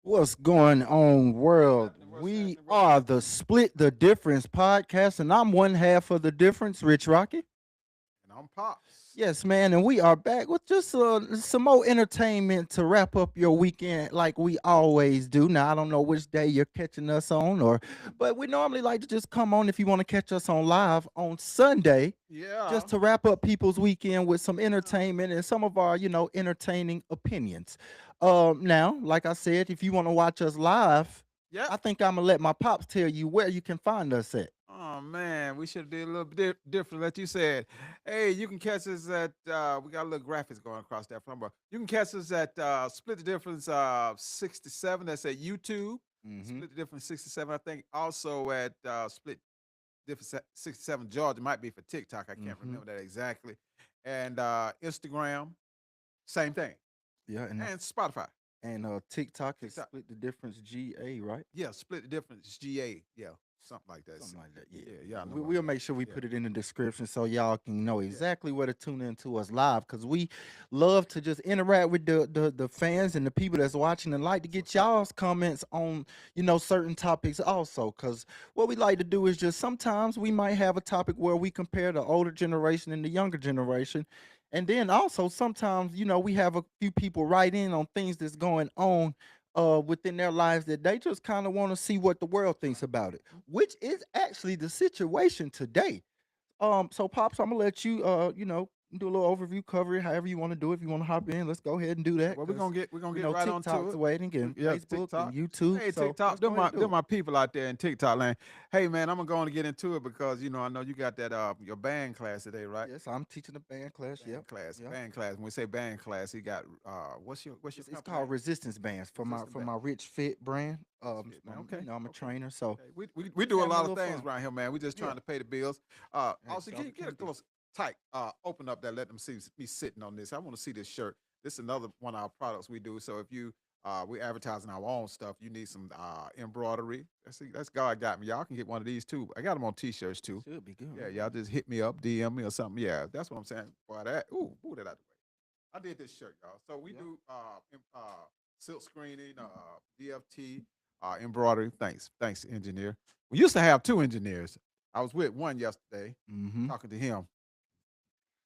What's going on, world? What's We happening? What's are happening? the Split the Difference podcast, and I'm one half of the difference, Rich Rocky. And I'm Pops. Yes, man, and we are back with just some more entertainment to wrap up your weekend like we always do. Now, I don't know which day you're catching us on, but we normally like to just come on if you want to catch us on live on Sunday, Yeah. just to wrap up people's weekend with some entertainment and some of our, entertaining opinions. Now, like I said, if you want to watch us live, Yep. I think I'm gonna let my pops tell you where you can find us at. Oh man, we should have did a little bit different. Like you said, hey, you can catch us at. We got a little graphics going across that front bar. You can catch us at Split the Difference 67. That's at YouTube. Mm-hmm. Split the Difference 67. I think also at Split Difference 67 Georgia. Might be for TikTok. I can't Mm-hmm. remember that exactly. And Instagram, same thing. Yeah, And Spotify. and TikTok is TikTok. Split the Difference GA, right? Yeah, Split the Difference GA. Yeah, something like that. Something like that. Yeah. Yeah, yeah, I know about We'll that. make sure we Yeah, put it in the description so y'all can know yeah. exactly where to tune into us live because we love to just interact with the fans and the people that's watching and like to That's get what's up. y'all's comments on, certain topics also. Because what we like to do is just sometimes we might have a topic where we compare the older generation and the younger generation. And then also sometimes, we have a few people write in on things that's going on within their lives that they just kind of want to see what the world thinks about it, which is actually the situation today. So Pops, I'm gonna let you do a little overview, cover it however you want to do it. If you want to hop in, let's go ahead and do that Well, because we're gonna we get know right on to TikTok's it. waiting and Yeah, Facebook and TikTok. YouTube. Hey, So TikTok, let's go ahead and do they're it. my people out there in TikTok land. Hey, man, I'm gonna get into it because I know you got that your band class today, right? Yes, I'm teaching a band class. Yep. Yep. Band class. When we say band class, he got what's your It's company called name? Resistance Bands for my Resistant Band. Rich Fit brand. Fit, man. Okay, I'm a okay, trainer, so okay. We just do a having a lot of little things fun. around here, man. We just Yeah, trying to pay the bills. that's Also, all we get a can do. close tight. Open up that. Let them see me sitting on this. I want to see this shirt. This is another one of our products we do. So if you we advertising our own stuff. You need some embroidery. That's God got me. Y'all can get one of these too. I got them on t-shirts too. Should be good. Yeah, y'all just hit me up, DM me or something. Yeah, that's what I'm saying. Boy, that move that out the way. I did this shirt, y'all. So we Yeah. do silk screening, DFT, embroidery. Thanks, engineer. We used to have two engineers. I was with one yesterday, Mm-hmm. talking to him,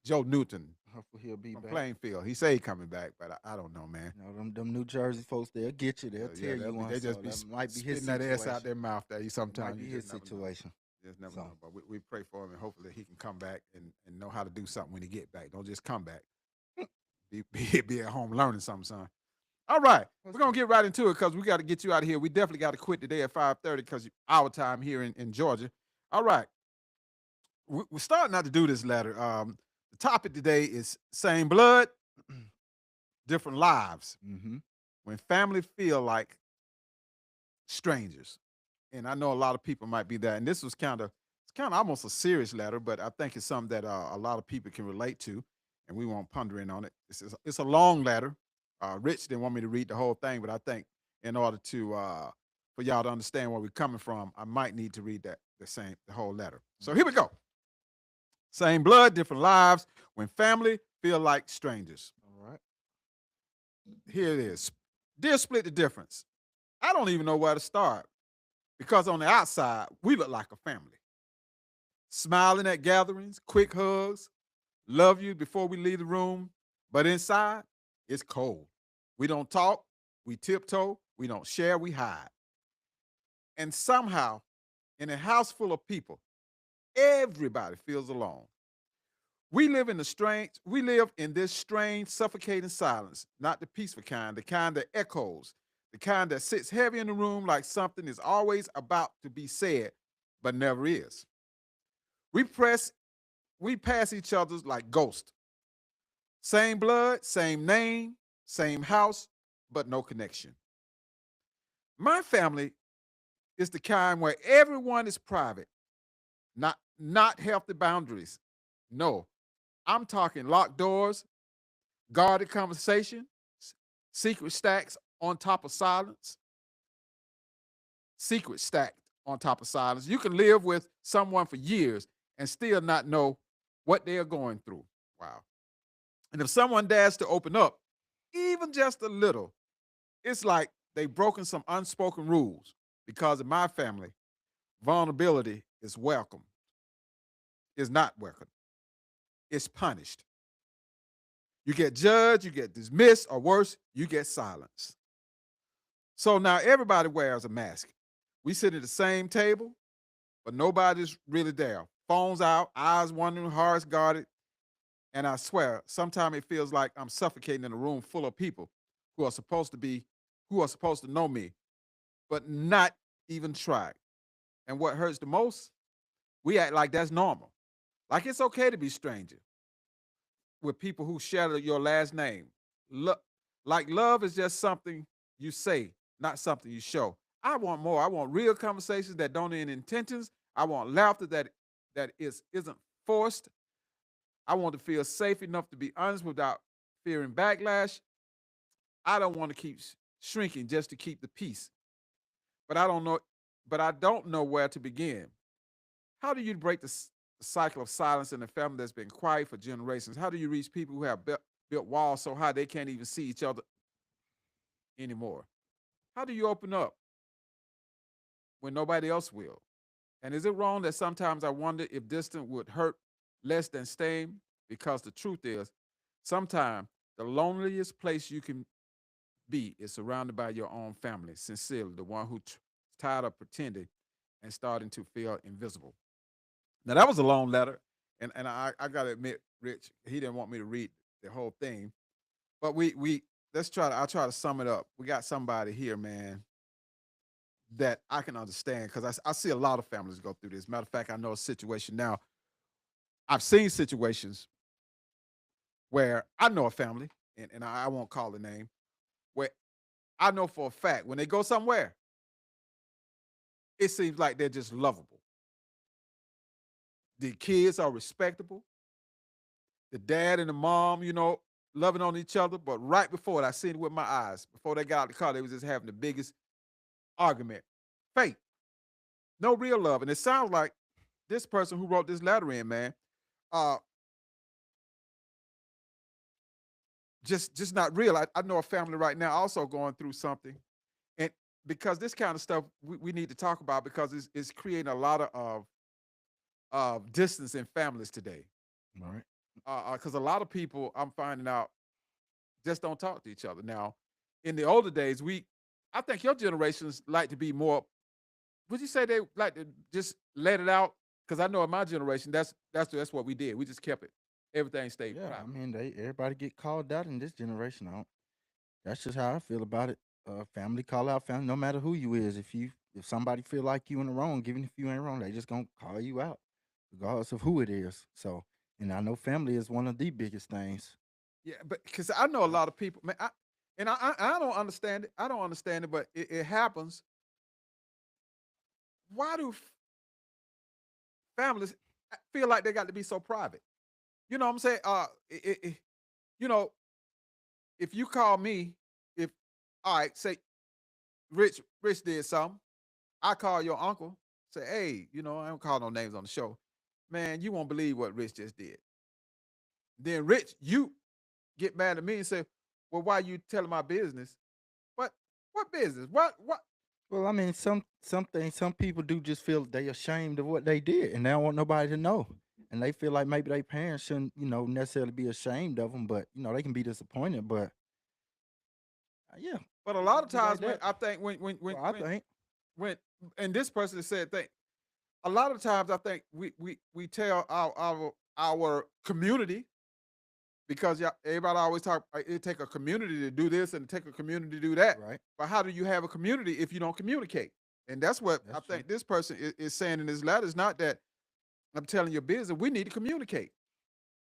Joe Newton Hopefully he'll be from back. Plainfield. He say he coming back, but I don't know, man. Them New Jersey folks, they'll get you. They'll Yeah, yeah, tell you one. they just So be that might be his spitting that ass out situation. their mouth. That you It might sometimes be you his just never know. situation. Just never So know. But we pray for him and hopefully he can come back and know how to do something when he get back. Don't just come back. Be at home learning something, son. All right, let's we're gonna go. get right into it because we got to get you out of here. We definitely got to quit today at 5:30 because our time here in Georgia. All right, we're starting out to do this letter. The topic today is same blood, different lives. Mm-hmm. When family feel like strangers, and I know a lot of people might be that. And this was it's kind of almost a serious letter, but I think it's something that a lot of people can relate to, and we won't ponder in on it. It's a long letter. Rich didn't want me to read the whole thing, but I think in order to for y'all to understand where we're coming from, I might need to read the whole letter. So here we go. Same blood, different lives. When family feel like strangers. All right. Here it is. Dear Split the Difference. I don't even know where to start because on the outside we look like a family. Smiling at gatherings, quick hugs, love you before we leave the room. But inside, it's cold. We don't talk, we tiptoe, we don't share, we hide. And somehow, in a house full of people, everybody feels alone. We live in this strange, suffocating silence, not the peaceful kind, the kind that echoes, the kind that sits heavy in the room like something is always about to be said, but never is. We press, we pass each other's like ghosts. Same blood, same name, same house, but no connection. My family is the kind where everyone is private, not healthy boundaries. No, I'm talking locked doors, guarded conversation, secret stacks on top of silence, secret stacked on top of silence. You can live with someone for years and still not know what they are going through. Wow. And if someone dares to open up, even just a little, it's like they've broken some unspoken rules because in my family, vulnerability is welcome, is not welcome. It's punished. You get judged, you get dismissed, or worse, you get silenced. So now everybody wears a mask. We sit at the same table, but nobody's really there. Phones out, eyes wandering, hearts guarded. And I swear, sometimes it feels like I'm suffocating in a room full of people who are supposed to be, who are supposed to know me, but not even try. And what hurts the most, we act like that's normal. Like it's okay to be stranger with people who share your last name. Lo- like love is just something you say, not something you show. I want more. I want real conversations that don't end in intentions. I want laughter that isn't forced. I want to feel safe enough to be honest without fearing backlash. I don't want to keep shrinking just to keep the peace. But I don't know. But I don't know where to begin. How do you break the cycle of silence in a family that's been quiet for generations? How do you reach people who have built walls so high they can't even see each other anymore? How do you open up when nobody else will? And is it wrong that sometimes I wonder if distance would hurt less than staying? Because the truth is, sometimes the loneliest place you can be is surrounded by your own family, sincerely, the one who tired of pretending and starting to feel invisible. Now that was a long letter, and I gotta admit, Rich, he didn't want me to read the whole thing, but we let's try to I'll try to sum it up. We got somebody here, man, that I can understand because I see a lot of families go through this. Matter of fact, I know a situation now. I've seen situations where I know a family, and I won't call the name, where I know for a fact when they go somewhere, it seems like they're just lovable. The kids are respectable. The dad and the mom, loving on each other. But right before it, I seen it with my eyes. Before they got out the car, they was just having the biggest argument. Fake. No real love. And it sounds like this person who wrote this letter in, man, uh, just not real. I know a family right now also going through something. And because this kind of stuff we need to talk about because it's creating a lot of distance in families today. All right. Because a lot of people I'm finding out just don't talk to each other. Now, in the older days, I think your generations like to be more. Would you say they like to just let it out? Because I know in my generation, that's what we did. We just kept it. Everything stayed Yeah, I private. mean, everybody get called out in this generation. I don't, that's just how I feel about it. Family call out family, no matter who you is. If somebody feel like you in the wrong, even if you ain't wrong, they just gonna call you out, regardless of who it is. So, and I know family is one of the biggest things. Yeah, but because I know a lot of people, man, I don't understand it. I don't understand it, but it happens. Why do families feel like they got to be so private? You know what I'm saying? You know, if you call me, if all right, say Rich did something, I call your uncle, say, hey, I don't call no names on the show. Man, you won't believe what Rich just did. Then Rich, you get mad at me and say, well, why you telling my business? What what business? What Well, I mean, some things, some people do just feel they ashamed of what they did, and they don't want nobody to know. And they feel like maybe their parents shouldn't, necessarily be ashamed of them, but they can be disappointed. But yeah, but a lot of be like times when that. I think when Well, I think. when and this person said thing, a lot of times I think we tell our community because everybody always talk it take a community to do this and take a community to do that. Right. But how do you have a community if you don't communicate? And that's what I That's true. think this person is saying in his letter. Is not that I'm telling your business. We need to communicate.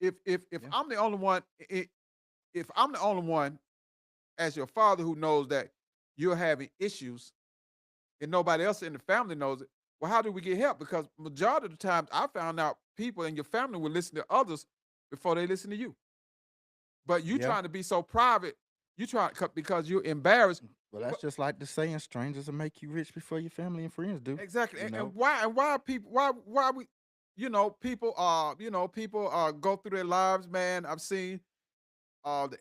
If Yeah. I'm the only one, if I'm the only one as your father who knows that you're having issues and nobody else in the family knows it, well, how do we get help? Because majority of the times I found out people in your family will listen to others before they listen to you. But you Yeah. trying to be so private, you try because you're embarrassed. Well, that's But just like the saying, strangers will make you rich before your family and friends do. exactly, You know. and why people why we people go through their lives, man. I've seen the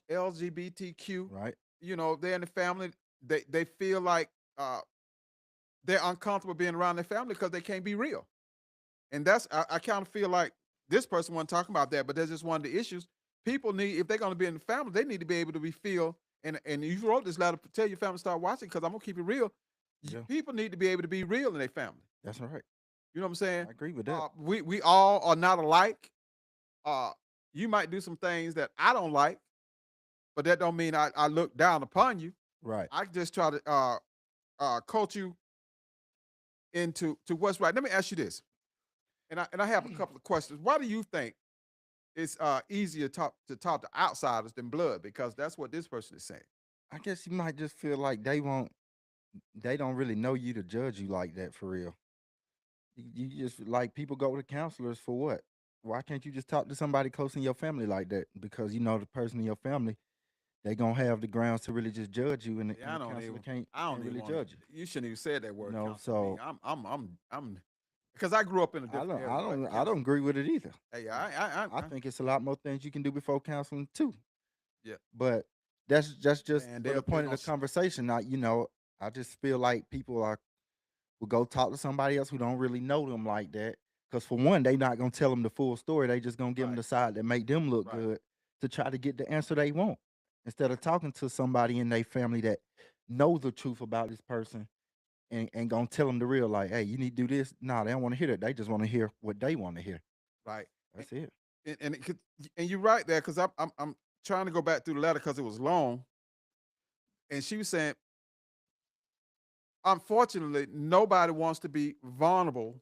LGBTQ, Right. they're in the family. they feel like they're uncomfortable being around their family because they can't be real. And that's I kind of feel like this person wasn't talking about that, but that's just one of the issues. People need, if they're going to be in the family, they need to be able to be feel. And you wrote this letter, tell your family to start watching because I'm gonna keep it real. Yeah, People need to be able to be real in their family. that's right. You know what I'm saying? I agree with that. We all are not alike. Uh, you might do some things that I don't like, but that don't mean I look down upon you. Right. I just try to coach you into to what's right. Let me ask you this, and I have a couple of questions. Why do you think it's easier to talk to outsiders than blood? Because that's what this person is saying. I guess you might just feel like they don't really know you to judge you like that for real. You just like people go to counselors for what? Why can't you just talk to somebody close in your family like that? Because you know the person in your family, they gonna have the grounds to really just judge you, and Yeah, the counselor I don't can't even really want to. judge you. You shouldn't even say that You word know, counsel to me. so I'm because I grew up in a different era. What I don't counseling? agree with it either. Hey, I think it's a lot more things you can do before counseling too. yeah, But that's just man, for the they're point of gonna the conversation. I just feel like people will go talk to somebody else who don't really know them like that. Because for one, they not gonna tell them the full story. They just gonna give them right, the side that make them look right, good to try to get the answer they want. Instead of talking to somebody in their family that know the truth about this person and gonna tell them the real, like, hey, you need to do this. Nah, they don't want to hear that. They just want to hear what they want to hear. right. That's it. And and you're right there because I'm trying to go back through the letter because it was long, and she was saying, unfortunately, nobody wants to be vulnerable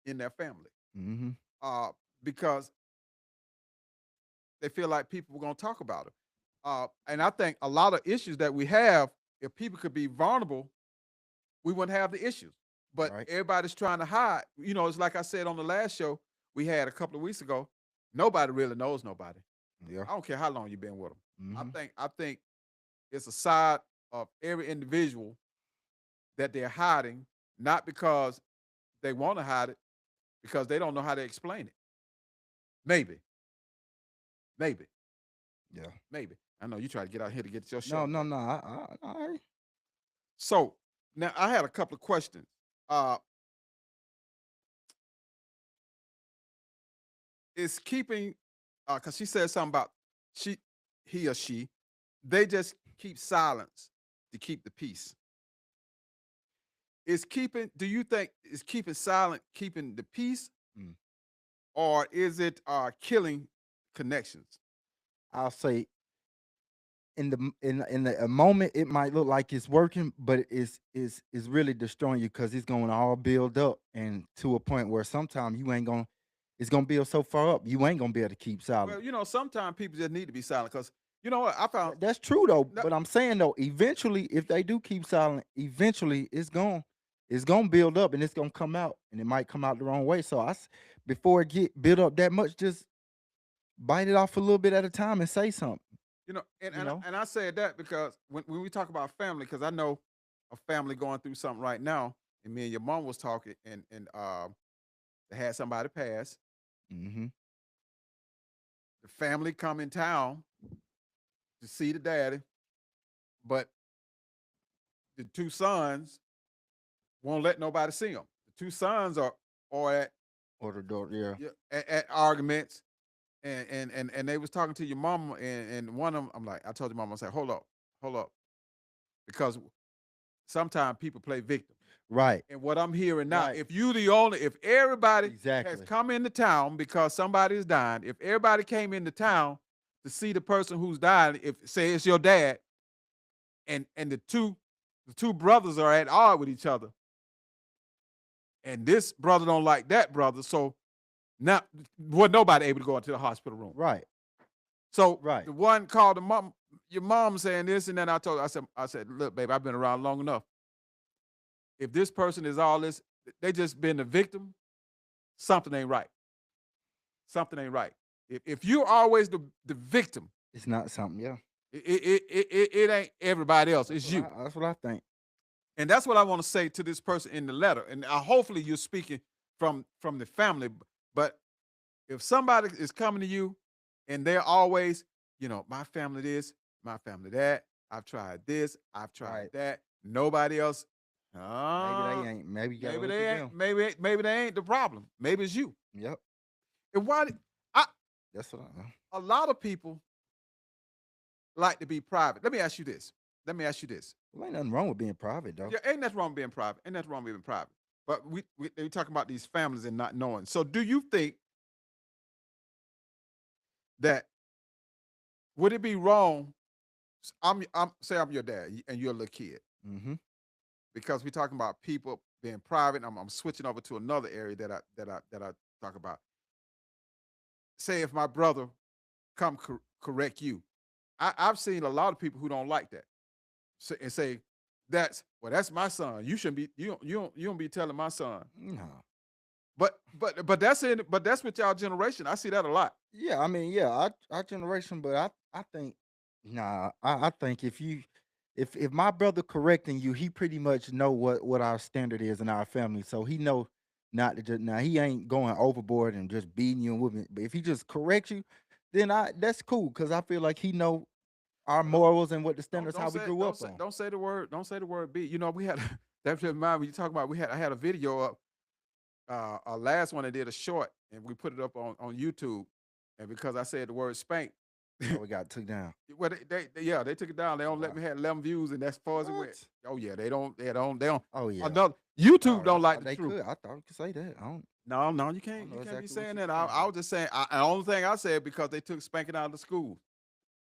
in their family Hmm. uh, because they feel like people were going to talk about it. And I think a lot of issues that we have, if people could be vulnerable, we wouldn't have the issues. But Right. everybody's trying to hide. You know, it's like I said on the last show we had a couple of weeks ago. Nobody really knows nobody. Yeah. I don't care how long you've been with them. Hmm. I think it's a side of every individual that they're hiding, not because they want to hide it, because they don't know how to explain it. Maybe, maybe, Yeah. maybe. I know you try to get out here to get your No, show. no, no. So now I had a couple of questions. Uh, is keeping, because she said something about she, he or she, they just keep silence to keep the peace. Is keeping? Do you think is keeping silent keeping the peace, Mm. or is it killing connections? I'll say in the a moment it might look like it's working, but it's really destroying you because it's going to all build up and to a point where sometimes you ain't gonna it's gonna build so far up you ain't gonna be able to keep silent. Well, sometimes people just need to be silent because you know what I found. That's true though, No, but I'm saying though, eventually, if they do keep silent, eventually it's gonna build up and it's gonna come out, and it might come out the wrong way. So before it get built up that much, just bite it off a little bit at a time and say something. and You and, know, and I said that because when we talk about family, because I know a family going through something right now, and me and your mom was talking, and they had somebody pass. hmm The family come in town to see the daddy, but the two sons won't let nobody see them. The two sons are at or the door, yeah, yeah, at arguments, and they was talking to your mama, and one of them, I'm like, I told your mama, I said, hold up, because sometimes people play victim. right, And what I'm hearing now, right, if everybody has exactly. come into town because somebody is dying, if everybody came into town to see the person who's dying, if say it's your dad, and the two brothers are at odds with each other, and this brother don't like that brother, so now was nobody able to go into the hospital room. Right, So right, the one called the mom, your mom saying this, and then I told her, I said, look, babe, I've been around long enough. If this person is all this, they just been the victim, something ain't right. Something ain't right. If you're always the victim, it's not something. Yeah, it ain't everybody else. It's you. that's what I think. And that's what I want to say to this person in the letter. And hopefully you're speaking from the family. But if somebody is coming to you and they're always, my family this, my family that, I've tried this, I've tried Right. that. Nobody else. Maybe they ain't. Maybe you gotta Maybe look they at ain't. them. Maybe they ain't the problem. Maybe it's you. Yep. And why? I That's what I know. A lot of people like to be private. Let me ask you this. Well, ain't nothing wrong with being private, though. Yeah, ain't nothing wrong with being private. Ain't nothing wrong with being private. But we talking about these families and not knowing. So do you think that would it be wrong? I'm say I'm your dad and you're a little kid Mm-hmm. because we're talking about people being private. I'm switching over to another area that I talk about. Say if my brother come correct you, I've seen a lot of people who don't like that and say that's my son. You shouldn't be you don't be telling my son. No. But that's with y'all generation. I see that a lot. Yeah, I mean, yeah, our generation, but I think, nah, I think if my brother correcting you, he pretty much know what our standard is in our family, so he know not to just now he ain't going overboard and just beating you and whooping. But if he just corrects you, then that's cool because I feel like he know our Well, morals and what the standards how we grew up on. don't say the word beat. You know we had that just remind me. You talk about I had a video up. Our last one I did a short and we put it up on YouTube, and because I said the word spank, Oh, we got took down. well they took it down. They don't let Wow. me have 11 views, and that's as far as it went. What? Oh yeah, they don't. Oh yeah. Another Oh, YouTube I don't like thought the they truth. could. I thought we could say that. I don't. No, you I don't can't. know You can't be exactly what saying you're that. talking I about. was just saying. The only thing I said because they took spanking out of the school,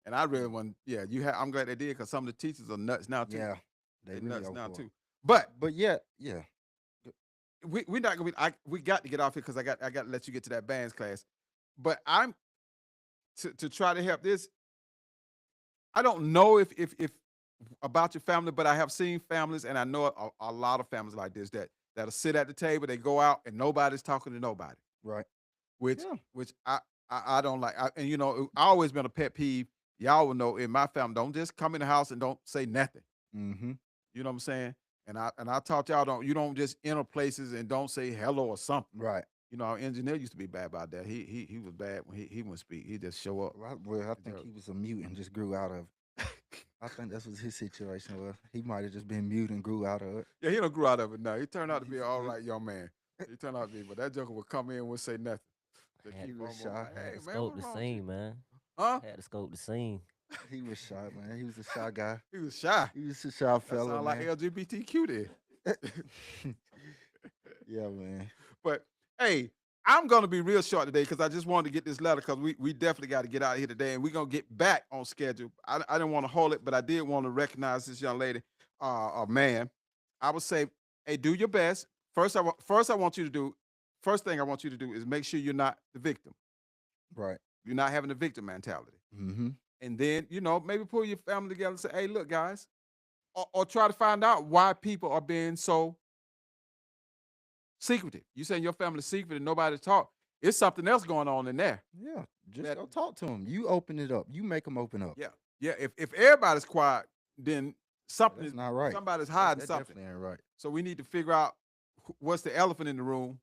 and I really Mm. want. Yeah, you have. I'm glad they did because some of the teachers are nuts now too. Yeah, they They really nuts now overboard. too. But But yeah. we not gonna. We got to get off here because I got to let you get to that band's class. But I'm to try to help this. I don't know if about your family, but I have seen families, and I know a lot of families like this that'll sit at the table, they go out, and nobody's talking to nobody, Right. which Yeah. which I don't like. And I always been a pet peeve. Y'all will know in my family, don't just come in the house and don't say nothing. Mm-hmm. You know what I'm saying? And I taught y'all don't just enter places and don't say hello or something. Right. Our engineer used to be bad about that. He was bad when he wouldn't speak. He just show up. Well, I and think just- he was a mute and just grew out of it. I think that's what his situation was. He might have just been mute and grew out of it. Yeah, he don't grew out of it now. He turned out to be He's an a all mute. right young man. He turned out to be, but that joker would come in and would say nothing. Just Had He keep was on shy. like, had hey to man, scope what's the wrong with you? scene, man. Huh? Had to scope the scene. He was shy, man. He was a shy guy. He was shy. He was a shy That fella, sound like man. LGBTQ then. Yeah, man. But hey, I'm gonna be real short today because I just wanted to get this letter because we definitely got to get out of here today, and we're gonna get back on schedule. I didn't want to hold it, but I did want to recognize this young lady, man. I would say, hey, do your best. First thing I want you to do is make sure you're not the victim. Right. You're not having the victim mentality. Mm-hmm. And then, maybe pull your family together and say, hey, look, guys, or try to find out why people are being so secretive. You saying your family's secret and nobody talk. It's something else going on in there. Yeah. Just That- go talk to him. You open it up. You make them open up. Yeah. Yeah. If everybody's quiet, then something That's is not right. somebody's hiding That something. definitely ain't right. So we need to figure out what's the elephant in the room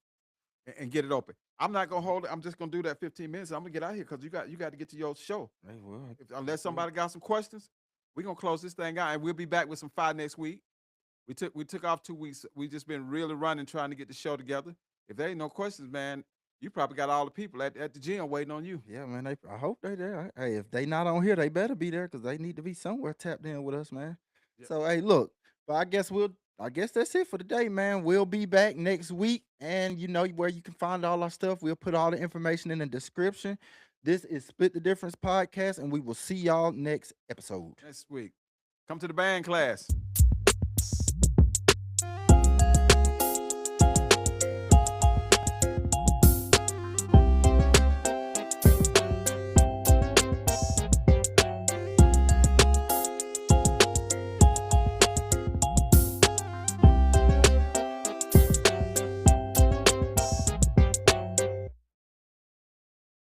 and get it open. I'm not gonna hold it. I'm just gonna do that 15 minutes. I'm gonna get out of here because you got to get to your show. Hey, well, Unless somebody got some questions, we're gonna close this thing out and we'll be back with some fire next week. We took off 2 weeks. We just been really running trying to get the show together. If there ain't no questions, man, you probably got all the people at the gym waiting on you. yeah, man. I hope they there. Hey, if they not on here, they better be there because they need to be somewhere tapped in with us, man. Yeah. So hey, look. But I guess that's it for today, man. We'll be back next week, and you know where you can find all our stuff. We'll put all the information in the description. This is Split the Difference podcast, and we will see y'all next episode. Next week. Come to the band class.